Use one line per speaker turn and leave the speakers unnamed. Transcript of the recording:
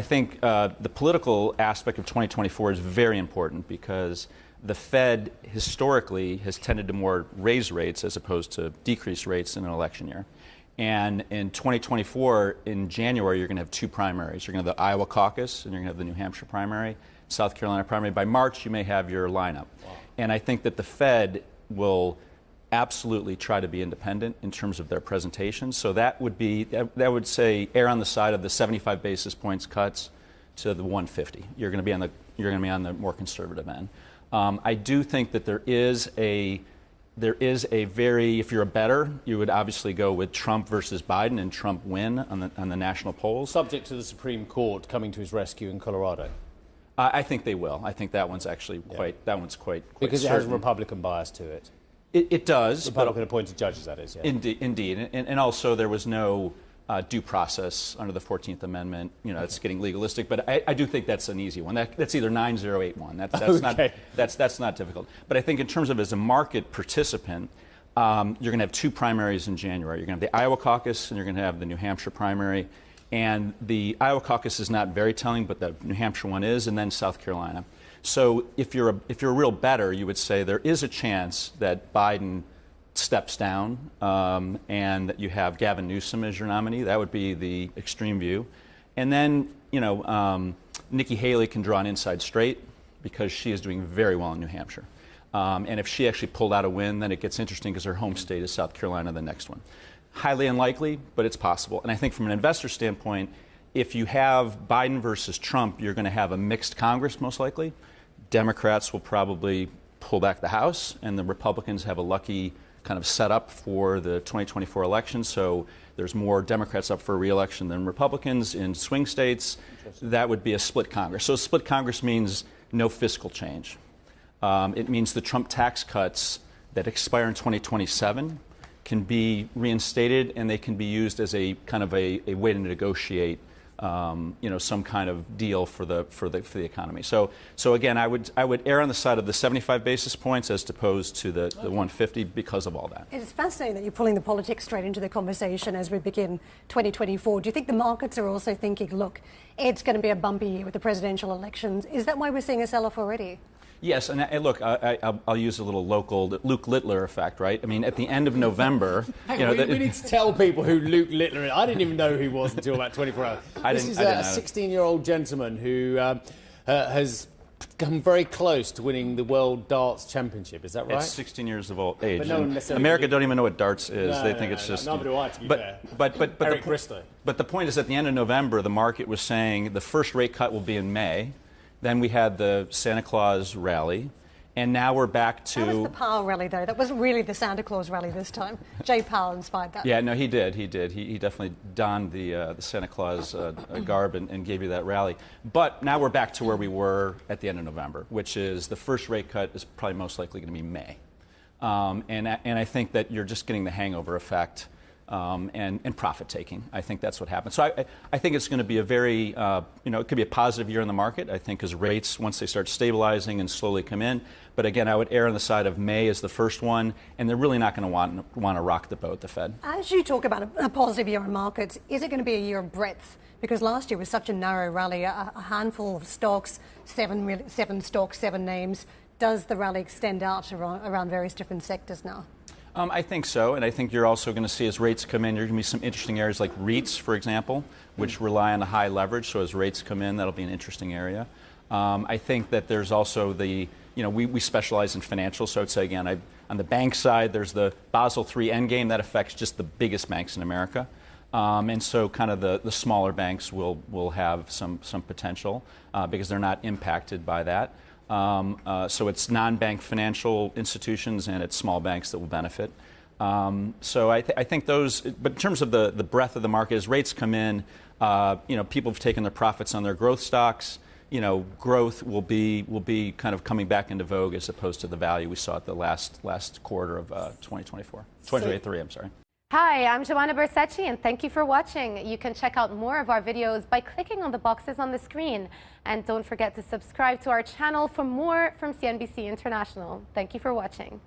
think the political aspect of 2024 is very important because the Fed historically has tended to more raise rates as opposed to decrease rates in an election year. And in 2024, in January, you're going to have two primaries. You're going to have the Iowa caucus and you're going to have the New Hampshire primary, South Carolina primary. By March, you may have your lineup. Wow. And I think that the Fed will absolutely try to be independent in terms of their presentation. So that would say err on the side of the 75 basis points cuts to the 150. You're going to be on the more conservative end. I do think that there is a very, if you're a bettor, you would obviously go with Trump versus Biden and Trump win on the national polls.
Subject to the Supreme Court coming to his rescue in Colorado.
I think they will. I think that one's actually quite
because
certain.
It has a Republican bias to it.
It does.
Republican appointed judges, that is. Yeah.
Indeed. And also there was no due process under the 14th Amendment. You know, it's getting legalistic, but I do think that's an easy one. That's either 9081. That's
okay.
That's not difficult. But I think in terms of as a market participant, you're going to have two primaries in January. You're going to have the Iowa caucus and you're going to have the New Hampshire primary. And the Iowa caucus is not very telling, but the New Hampshire one is, and then South Carolina. So if you're a real bettor, you would say there is a chance that Biden steps down and that you have Gavin Newsom as your nominee. That would be the extreme view. And then, Nikki Haley can draw an inside straight because she is doing very well in New Hampshire. And if she actually pulled out a win, then it gets interesting because her home state is South Carolina, the next one. Highly unlikely, but it's possible. And I think from an investor standpoint, if you have Biden versus Trump, you're going to have a mixed Congress most likely. Democrats will probably pull back the House, and the Republicans have a lucky kind of setup for the 2024 election. So there's more Democrats up for re-election than Republicans in swing states. That would be a split Congress. So a split Congress means no fiscal change. It means the Trump tax cuts that expire in 2027 can be reinstated, and they can be used as a kind of a way to negotiate some kind of deal for the economy. So again, I would err on the side of the 75 basis points as opposed to the 150 because of all that.
It's fascinating that you're pulling the politics straight into the conversation as we begin 2024. Do you think the markets are also thinking, look, it's going to be a bumpy year with the presidential elections? Is that why we're seeing a sell-off already?
Yes, and look, I'll use a little local Luke Littler effect, right? I mean, at the end of November,
we need to tell people who Luke Littler is. I didn't even know who he was until about 24 hours. This is a 16-year-old gentleman who has come very close to winning the World Darts Championship. Is that right?
It's 16 years of old age.
But no
America don't even know what darts is.
No,
they think it's just.
Neither do I, to be fair.
But
Eric Bristow.
But the point is, at the end of November, the market was saying the first rate cut will be in May. Then we had the Santa Claus rally, and now we're back to...
That was the Powell rally, though. That wasn't really the Santa Claus rally this time. Jay Powell inspired that.
Yeah, no, he did. He definitely donned the Santa Claus garb and gave you that rally. But now we're back to where we were at the end of November, which is the first rate cut is probably most likely going to be May. And I think that you're just getting the hangover effect. And profit taking. I think that's what happens. So I think it's going to be a very, it could be a positive year in the market, I think, as rates, once they start stabilizing and slowly come in. But again, I would err on the side of May as the first one, and they're really not going to want to rock the boat, the Fed.
As you talk about a positive year in markets, is it going to be a year of breadth? Because last year was such a narrow rally, a handful of stocks, seven stocks, 7 names. Does the rally extend out around various different sectors now?
I think so, and I think you're also going to see as rates come in, there are going to be some interesting areas like REITs, for example, which rely on a high leverage. So as rates come in, that'll be an interesting area. I think that there's also we specialize in financials. So I'd say, again, on the bank side, there's the Basel III endgame that affects just the biggest banks in America. And so kind of the smaller banks will have some potential because they're not impacted by that. So it's non-bank financial institutions and it's small banks that will benefit. So I think those, but in terms of the breadth of the market, as rates come in, people have taken their profits on their growth stocks. Growth will be kind of coming back into vogue as opposed to the value we saw at the last quarter of 2023, I'm sorry.
Hi, I'm Joanna Bersecci, and thank you for watching. You can check out more of our videos by clicking on the boxes on the screen. And don't forget to subscribe to our channel for more from CNBC International. Thank you for watching.